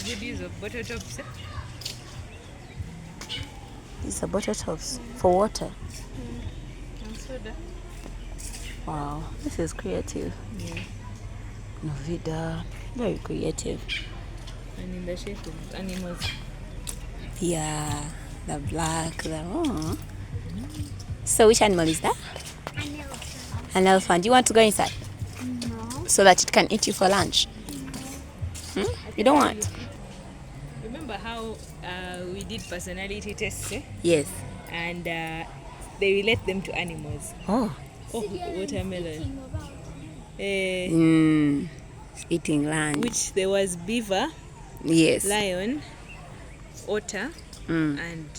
good use of bottle tops. These are bottle tops for water. And soda. Wow, this is creative. Yeah. Novida, very creative. And in the shape of animals. Yeah, the black, So which animal is that? An elephant. An elephant. Do you want to go inside? No. So that it can eat you for lunch? You don't want? Remember how we did personality tests, eh? Yes. And they relate them to animals. Oh. Oh, watermelon. Eating land. Which there was beaver, Yes. lion, otter, and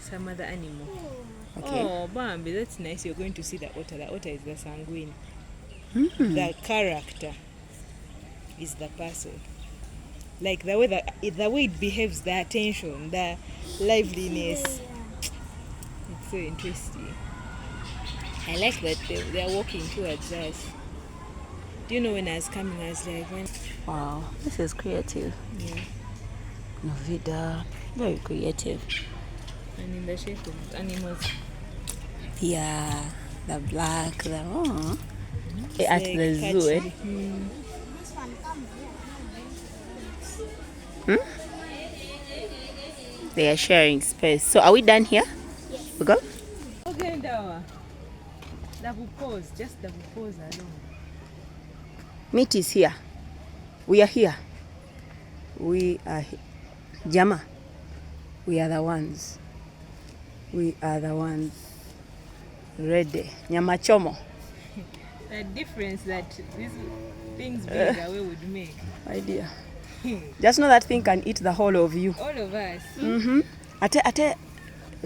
some other animal. Okay. Oh, Bambi, that's nice. You're going to see the otter. The otter is the sanguine. The character is the person. Like the way it behaves, the attention, the liveliness. It's so interesting. I like that they are walking towards us. Do you know when I was coming, I was like, Wow, this is creative. Yeah. Novida, very creative. And in the shape of animals. Yeah, the black, at like the zoo, eh? This one comes. They are sharing space. So are we done here? Yes. We go? Okay, Ndawa. Double pause, just double pause alone. Meat is here. We are here. We are Jama. We are the ones. We are the ones. Ready. Nyama chomo. The difference that these things being away would make. My dear. Just know that thing can eat the whole of you. All of us. Ate,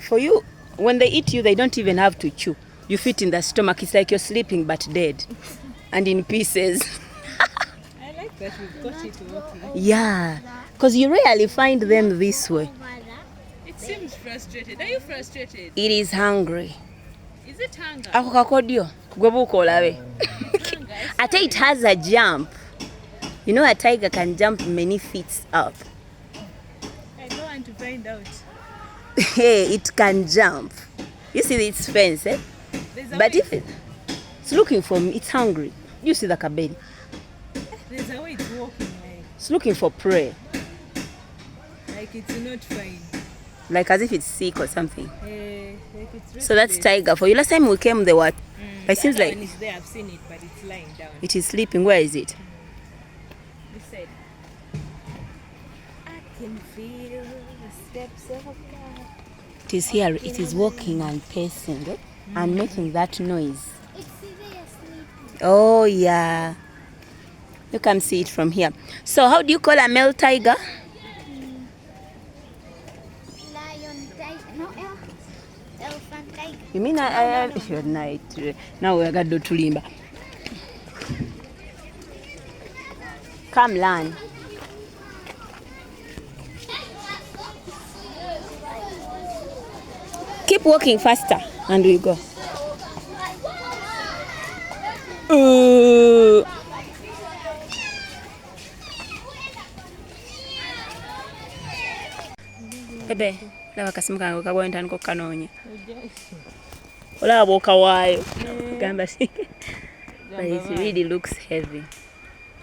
for you, when they eat you, they don't even have to chew. You fit in the stomach. It's like you're sleeping but dead and in pieces. I like that we've got it working. Yeah, because you rarely find them this way. It seems frustrated. Are you frustrated? It is hungry. Is it hunger? Ako kakodio, gwe buko olabe. Hunger. Ate it has a jump. You know a tiger can jump many feet up. I don't want to find out. Hey, it can jump. You see its fence, eh? There's a But way. if it's looking for me, it's hungry. You see the kabeli. There's a way it's walking It's looking for prey. like it's not fine. Like as if it's sick or something. Like it's So that's restless. tiger. For you last time we came, they were. The It seems other like one is there. I've seen it, but it's lying down. it is sleeping. Where is it? This side. I can feel the steps of God. It is here. It is walking and pacing, eh? And making that noise. It's seriously. Oh yeah. You can see it from here. So how do you call a male tiger? Lion tiger. No, elephant tiger. You mean your night? Now we got to tulimba. Come learn. Keep walking faster and we go. Bebe, laba kasimu kange kagwa ntandika okukanoonya. Olaba okawaayo. Gamba si. But it really looks heavy.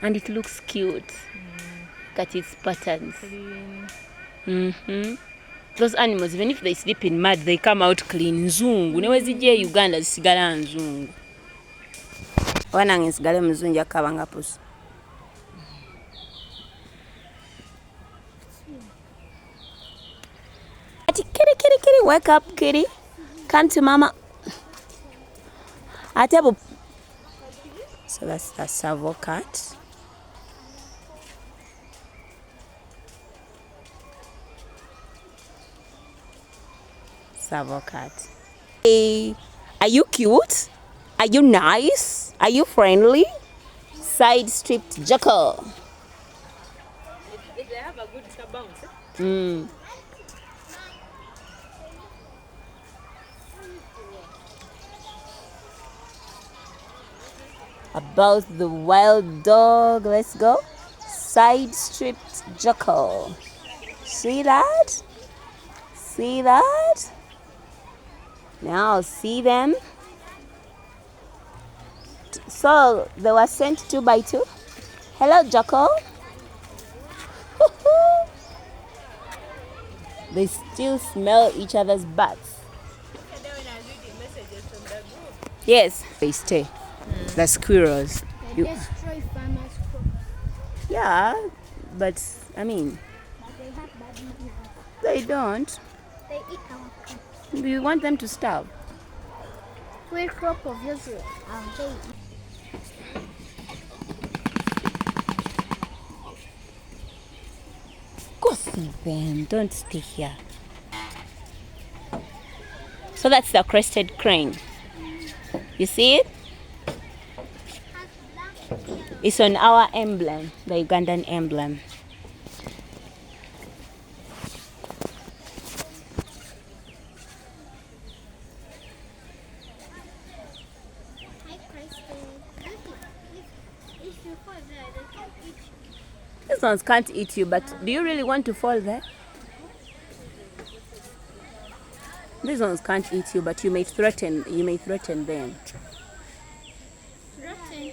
And it looks cute. Look at its patterns. Those animals, even if they sleep in mud, they come out clean. Nzungu. Newe zijja Uganda zisigala nzungu. Wanange nsigale muzungu akaba nga pusi. Kitty, wake up, kitty. Come to mama. So that's the Savo cat. Savo cat. Hey, are you cute? Are you nice? Are you friendly? Side-stripped jackal. If they have a good bounce. About the wild dog, let's go. side-stripped jackal. See that? See that? Now see them. So they were sent 2 by 2. Hello, jackal. They still smell each other's butts. Yes, they stay. The squirrels. They destroy farmers' crops. Yeah, but I mean, But they have bad money. they don't. They eat our crops. Do you want them to starve? Which crop of yours are they? Go see them. Don't stay here. So that's the crested crane. You see it? It's on our emblem, the Ugandan emblem. If you fall there, they can eat you. These ones can't eat you, but do you really want to fall there? These ones can't eat you, but you may threaten them. Rotten.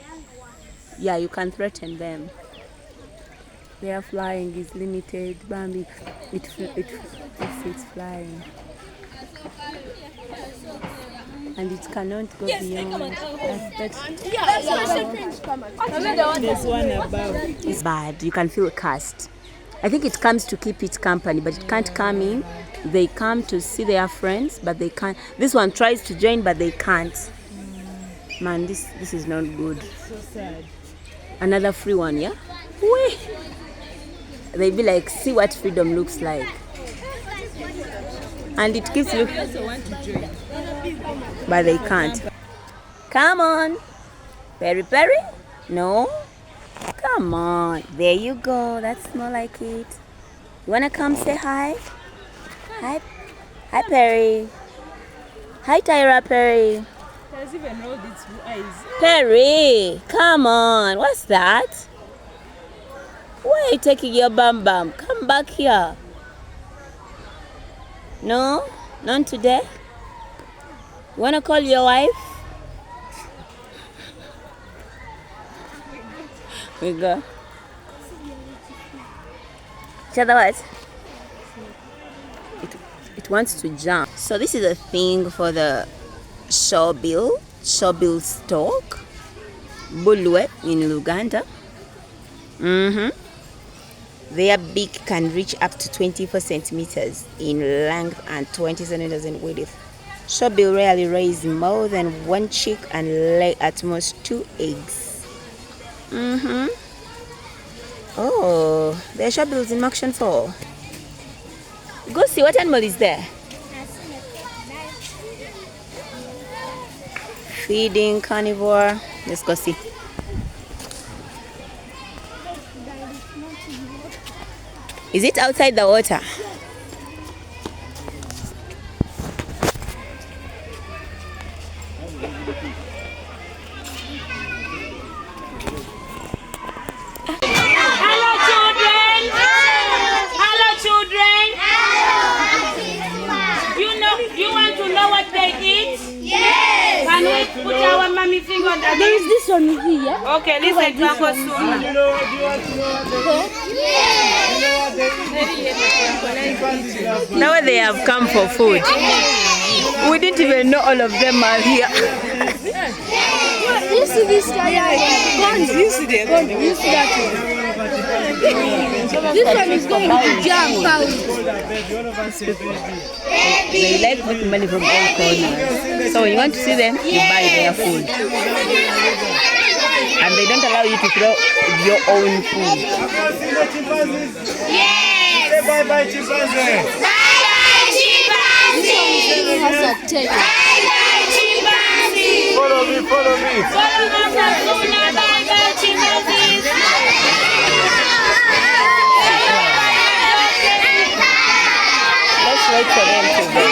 Yeah, you can threaten them. Their flying is limited. Bambi, it's flying. And it cannot go beyond. There's one above. It's bad. You can feel cast. I think it comes to keep its company, but it can't come in. They come to see their friends, but they can't. This one tries to join, but they can't. Man, this is not good. So sad. Another free one, yeah? Whee! They be like, see what freedom looks like. And it keeps you, I also want to join. but they can't. Come on. Peri Peri? No? Come on. There you go. That's more like it. You wanna come say hi? Hi. Hi, Perry. Hi, Tyra Perry. It has even rolled its eyes. Perry, come on. What's that? Where are you taking your bum bum? Come back here. No? Not today? You wanna call your wife? We go. Each other what? It wants to jump. So this is a thing for the shawbill stork, bulwe in Uganda. Their beak can reach up to 24 centimeters in length and 20 centimeters in width. Shawbill rarely raise more than 1 chick and lay at most 2 eggs. Oh, there are shawbills in Makshan Fall. Go see what animal is there. Feeding carnivore. Let's go see. Is it outside the water? Hello children! Hello children! You want to know what they eat? Yes! Can we put our mommy finger on that? There is this one here. Okay, listen to Uncle Suna. Now they have come for food. We didn't even know all of them are here. You see this guy? You see the other one. You see that one? This one is going to jump out. They like making money from all corners. So when you want to see them, you buy their food. And they don't allow you to throw your own food. Yes! Say bye-bye, chimpanzee. Bye-bye, chimpanzee! Bye-bye, chimpanzee! Follow me, follow me. Bye-bye, chimpanzee! Let's wait for them to go.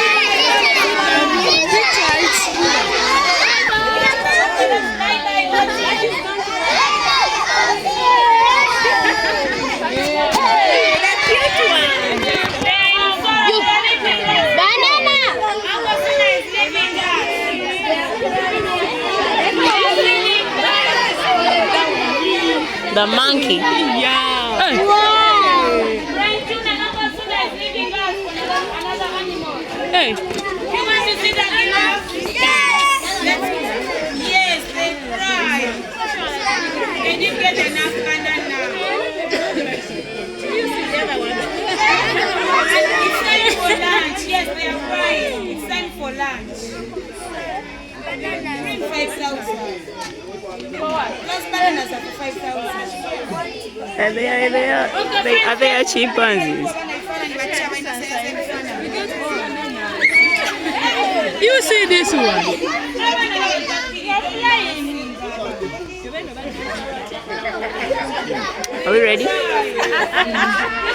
a monkey. Yeah. Hey. Hey. You want to see the animals? Yes, they cry. They didn't get enough banana. You see the other one? It's time for lunch. Yes, they are crying. It's time for lunch. Bring 5,000. Those bananas are for 5,000. Are they chimpanzees? You see this one? Are we ready?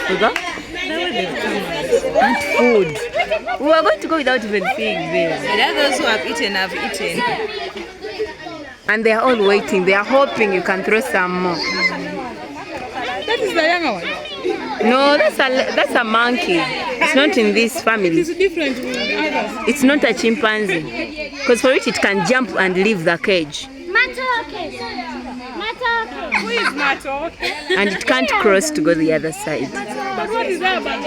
We go? And food. We are going to go without even seeing them. The others who have eaten have eaten. And they are all waiting. They are hoping you can throw some more. That is the younger one. No, that's a monkey. It's not in this family. It's different from the others. It's not a chimpanzee. Because for it can jump and leave the cage. Matoke. Matoke. Who is Mato? And it can't cross to go the other side. But what is that about?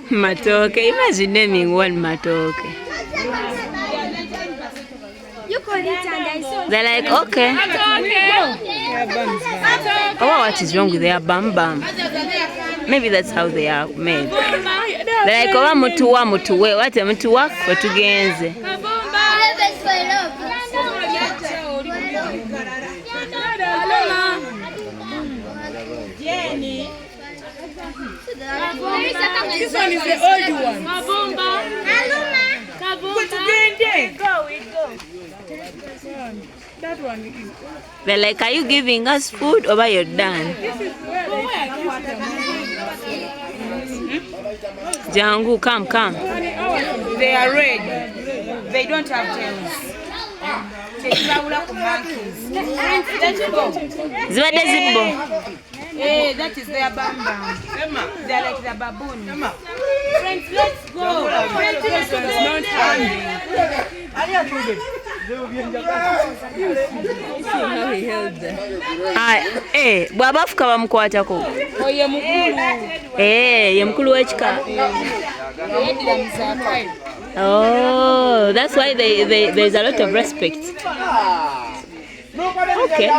Matoke. Imagine naming one Matoke. You call it and I saw. They're like, okay. Oh, what is wrong with their bam bam? Maybe that's how they are made. They're like, oh, mutuwa mutuwe. What a mutuwa for tugenze. This one is the old one. That one is. They're like, are you giving us food or you're done? Jangu, come. They are red. They don't have tails. Let's go. Zibade zibbo. Hey, that is their bamba. They are like the baboon. Friends, let's go. How he held them. Bwabafuka bamukwatako. Oye mukulu. Ye mukulu w'ekika. Oh, that's why there's a lot of respect. Okay.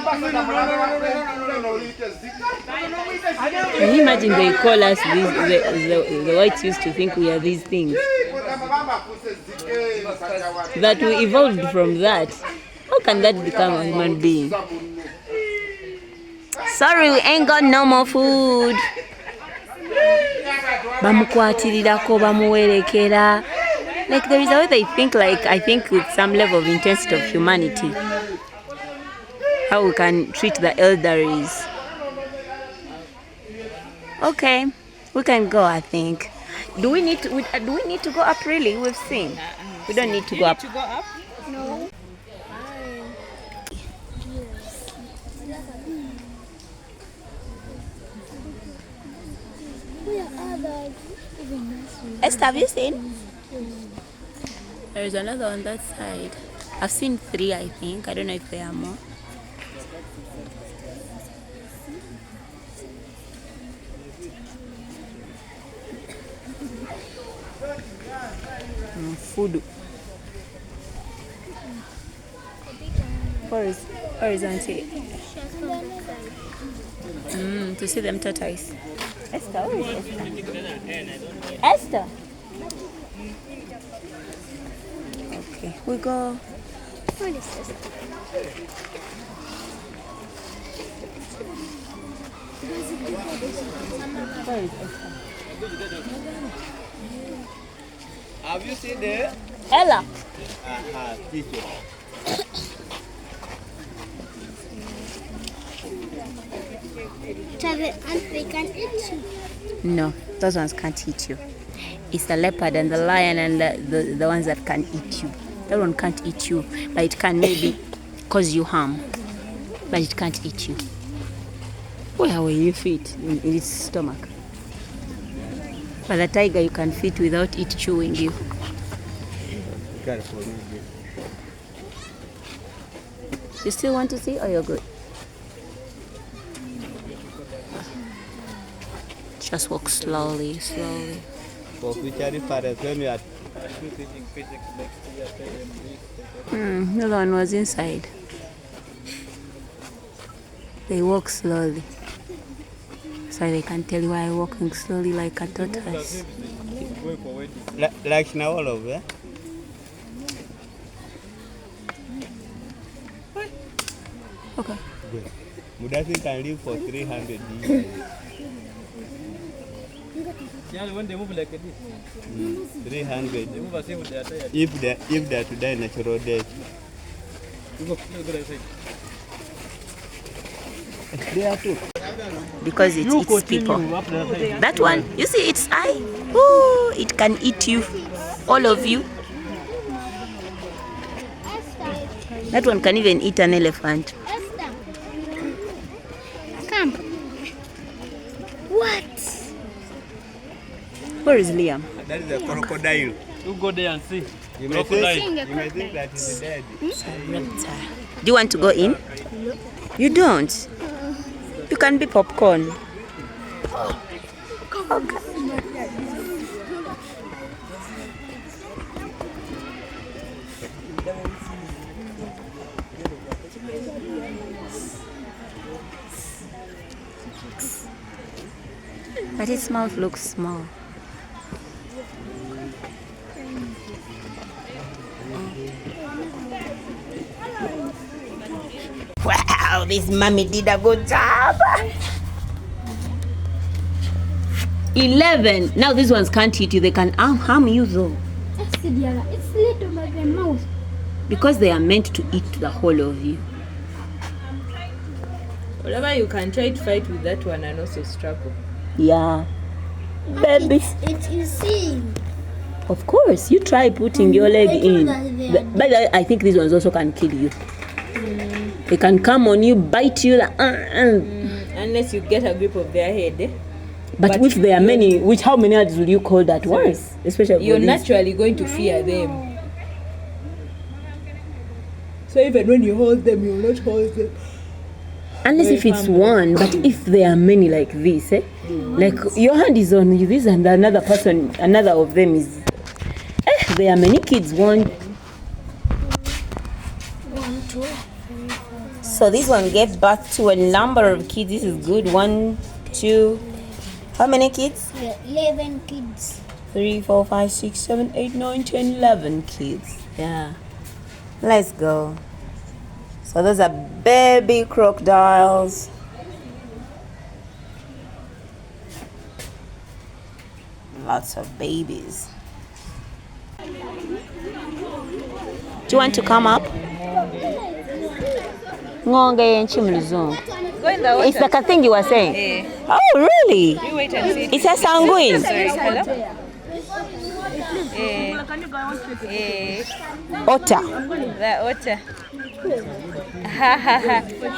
Can you imagine they call us these, the whites used to think we are these things. That we evolved from that. How can that become a human being? Sorry, we ain't got no more food. Bamukwatirirako, bamuwerekera. Like there is a way they think, like I think with some level of intensity of humanity. How we can treat the elderlies. Okay, we can go. I think. Do we need to go up? Really, we've seen. We don't need to go up. To go up? No. Esther, have you seen? There is another on that side. I've seen 3, I think. I don't know if there are more. Food. Where is Auntie? To see them tortoise. Esther, where is Esther? Esther. Okay, we go. Where is this? Where is Esther? Have you seen it? Ella. This one. And they can eat you. No, those ones can't eat you. It's the leopard and the lion and the ones that can eat you. That one can't eat you, but it can maybe cause you harm. But it can't eat you. Where will you fit? In its stomach. But the tiger you can fit without it chewing you. You still want to see or you're good? Just walk slowly, slowly. For future reference, when you are The other one was inside. They walk slowly. So they can tell you why I'm walking slowly like a tortoise. like now all over. Okay. Mudasi can live for 300 years. When they move like this, 300. they move as if they are tired. If they are to die natural death. Go inside. They are too. Because it eats people. That one, you see its eye? Ooh, it can eat you. All of you. That one can even eat an elephant. Esther. Come. What? Where is Liam? That is a crocodile. You go there and see. You may Crocodile. think that is dead. Do you want to go in? You don't. You can be popcorn. Okay. But its mouth looks small. Wow, this mommy did a good job. 11. Now these ones can't eat you. They can harm you though. It's little like a mouse. Because they are meant to eat the whole of you. Whatever you can try to fight with that one and also struggle. Yeah. Baby. It's easy. Of course, you try putting your leg in. But I think these ones also can kill you. They can come on you, bite you. Unless you get a grip of their head. Eh? But if there are many, how many others will you call that once? Especially you're naturally going to fear them. So even when you hold them, you will not hold them. Unless if it's one, but if there are many like this, like your hand is on this and another person, another of them is. There are many kids. So this one gave birth to a number of kids. This is good. 1, 2. How many kids? 11 kids. 3, 4, 5, 6, 7, 8, 9, 10, 11 kids. Yeah. Let's go. So those are baby crocodiles. Lots of babies. Do you want to come up? Go in the water. It's like a thing you were saying. Oh, really? You wait and see. It's a sanguine. Sorry, hello? Otter. The otter.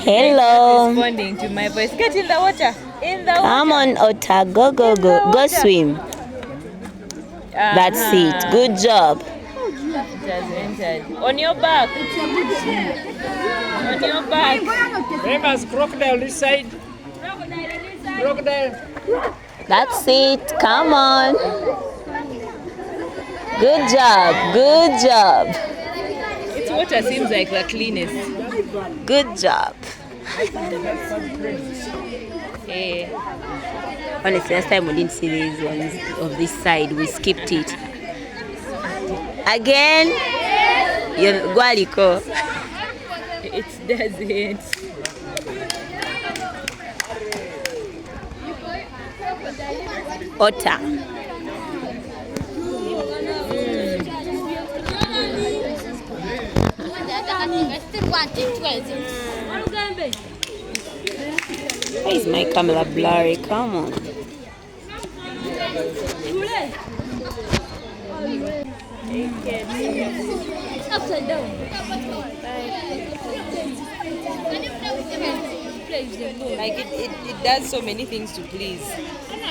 Hello. Responding to my voice. Get in the water. In the water. Come on, Otter. Go, go, go. Go swim. That's it. Good job. It has entered. On your back. On your back. Famous crocodile this side. Crocodile. That's it. Come on. Good job. Good job. Its water seems like the cleanest. Good job. Honestly, last time we didn't see these ones of this side. We skipped it. Again, you're Gualiko. It doesn't. Otter. Why is my camera blurry? Come on. Upside down. Like it does so many things to please.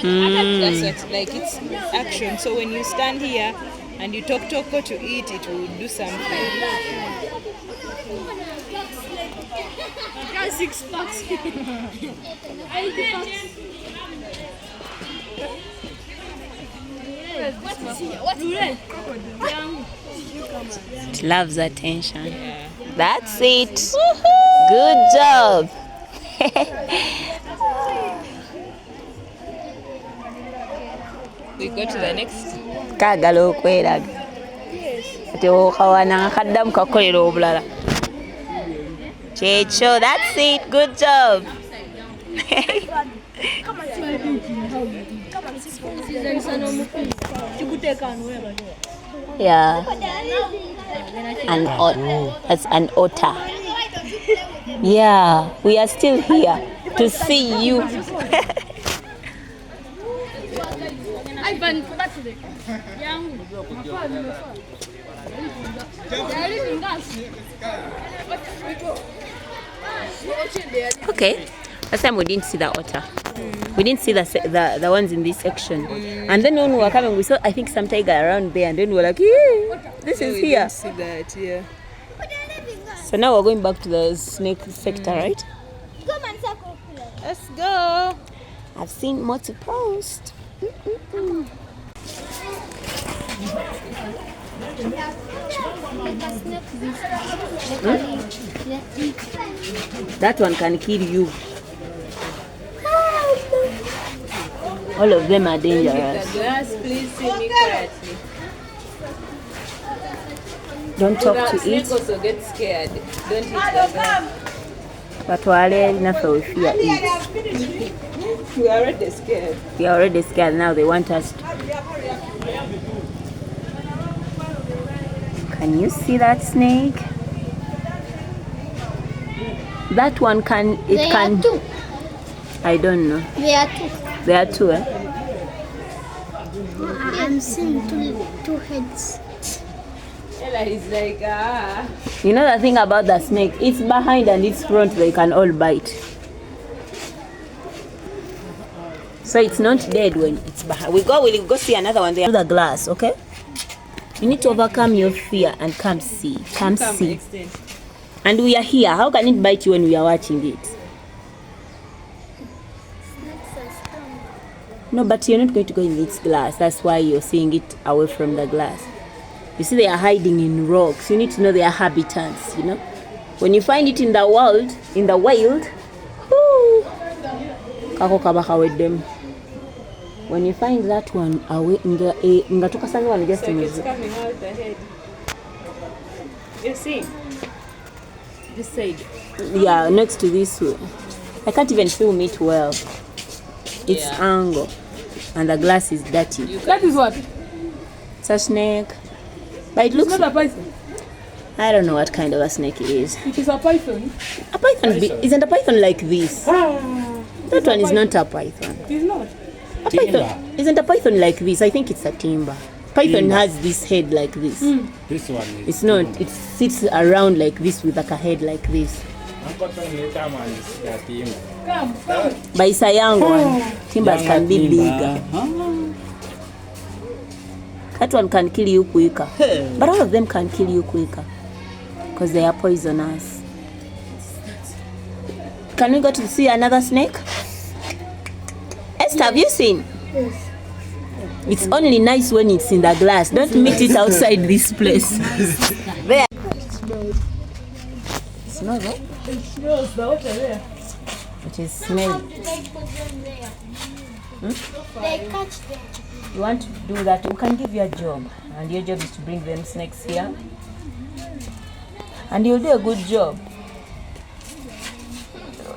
That's what, like it's action. So when you stand here and you talk to it will do something. got 6 bucks. It loves attention. That's it. Good job. We go to the next. Kagala okweraga. Ati okawana kaddamu kakolera obulala. Checho, that's it. Good job. Yeah. That's an otter. Yeah, we are still here to see you. Okay, last time we didn't see the otter. We didn't see the ones in this section. And then when we were coming, we saw, I think, some tiger around there. And then we were like, yeah, this is we here. didn't see that, yeah. So now we're going back to the snake sector, right? Let's go. I've seen more to post. That one can kill you. All of them are dangerous. The glass, please see me quietly. Don't talk to Snake it. also get scared. Don't hit the glass. But wale enough we fear it. We are already scared. We are already scared now. They want us to. Can you see that snake? That one can. It There can. are 2. I don't know. There are 2. There are 2. I'm seeing 2 heads. Ella is like, ah. You know the thing about the snake? It's behind and it's front. They can all bite. So it's not dead when it's behind. We'll go see another one there. The glass, okay? You need to overcome your fear and come see. Come see. Extend. And we are here. How can it bite you when we are watching it? No, but you're not going to go in its glass. That's why you're seeing it away from the glass. You see, they are hiding in rocks. You need to know their habitats, you know? When you find it in the wild, whoo, kako kabaka with them. When you find that one away in the one just Like it's coming out the head. You see? This side. yeah, next to this one. I can't even film it well. It's angle and the glass is dirty. That is what? It's a snake. But it looks It's not a python. I don't know what kind of a snake it is. It is a python. A python isn't a python like this. That one is not a python. It is not. A python isn't a python like this. I think it's a timber. Python has this head like this. This one is. It's not. It sits around like this with like a head like this. Come. But it's a young one. Timbers can be bigger. That one can kill you quicker. But all of them can kill you quicker because they are poisonous. Can we go to see another snake? Esther, have you seen? Yes. It's only nice when it's in the glass. Don't meet it outside this place. There. Smell it? It smells the water there. It is smell. They catch them. You want to do that? We can give you a job. And your job is to bring them snakes here. And you'll do a good job.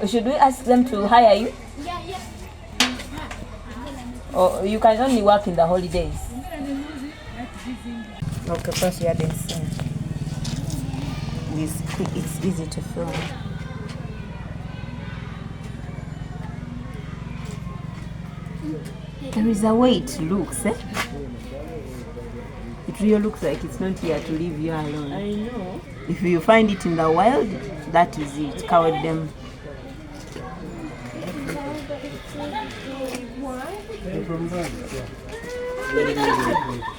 Should we ask them to hire you? Yeah. Or you can only work in the holidays? Okay, first you haven't seen. It's easy to film. There is a way it looks, eh? It really looks like it's not here to leave you alone. I know. If you find it in the wild, that is it. Coward them.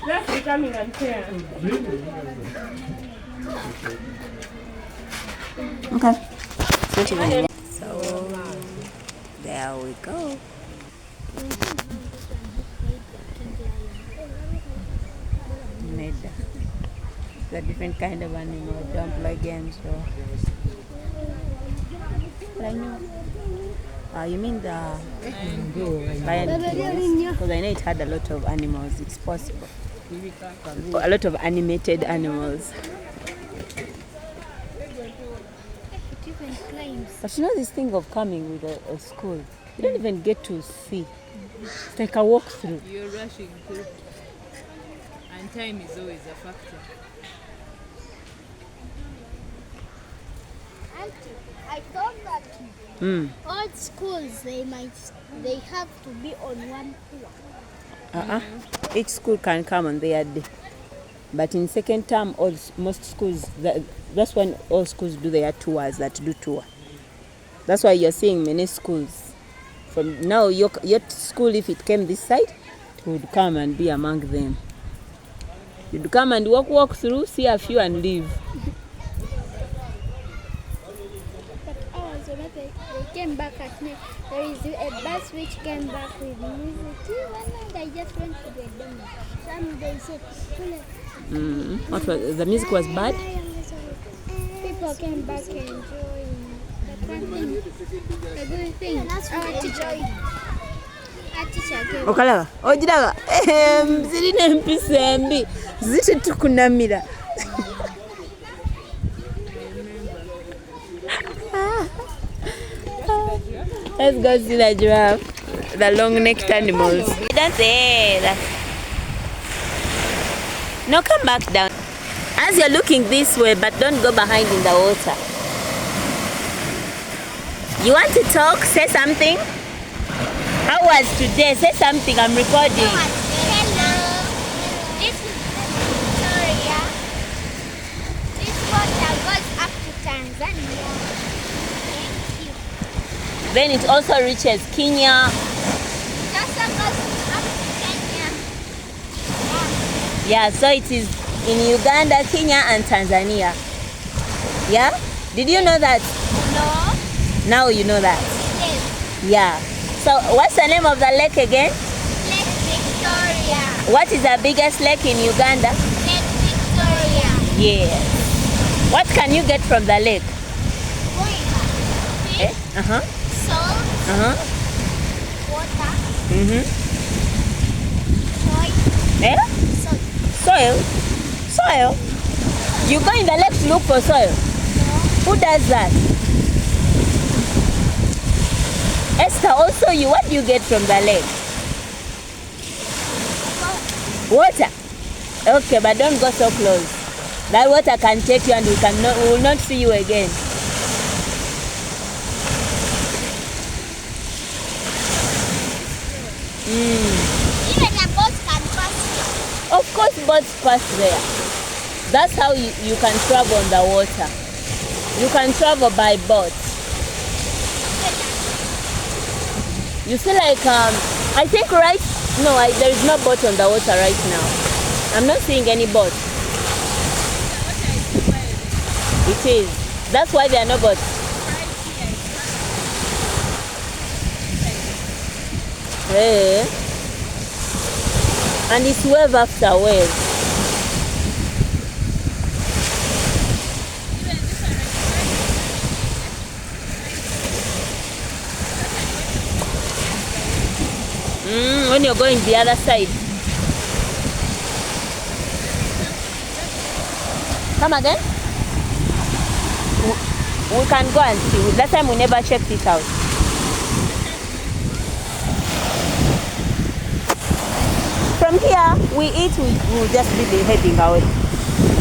That's becoming unfair. Okay. So there we go. Made a different kind of animal. Don't play games, so. But I know. You mean the lion? Because I know it had a lot of animals. It's possible. A lot of animated animals. But you know this thing of coming with a school, you don't even get to see. It's like a walk through. You're rushing through. And time is always a factor. Auntie, I thought that all schools they have to be on one tour. Each school can come on their day. But in second term, most schools, that's when all schools do their tours that do tour. That's why you're seeing many schools. From now, your school, if it came this side, it would come and be among them. You'd come and walk through, see a few and leave. But so they came back at night. There is a bus which came back with music. One night I just went to the demo. Some they said, What was the music was bad? People came back enjoying. The good thing. Our teacher gave Okalaba ogiraba zirina empisa embi ziti tukunamira. Let's go see the giraffe, the long-necked animals. That's it. No, come back down. As you're looking this way, but don't go behind in the water. You want to talk? Say something. How was today? Say something. I'm recording. Hello. This is Victoria. This water goes up to Tanzania. Thank you. Then it also reaches Kenya. It also goes up to Kenya. Yeah, so it is in Uganda, Kenya, and Tanzania. Yeah? Did you know that? No. Now you know that. Yes. Yeah. So what's the name of the lake again? Lake Victoria. What is the biggest lake in Uganda? Lake Victoria. Yes. What can you get from the lake? Fish, salt, water, soil, salt. Soil? Soil? You go in the lake to look for soil? No. Who does that? Esther, also you, what do you get from the lake? Water. Okay, but don't go so close. That water can take you and we will not see you again. Even a boat can pass. Of course boats pass there. That's how you can travel on the water. You can travel by boat. You see like, I think there is no boat on the water right now. I'm not seeing any boat. It is. That's why there are no boats. Hey. And it's wave after wave. When you're going the other side. Come again? We can go and see. That time we never checked it out. From here, we eat, we'll just be heading away.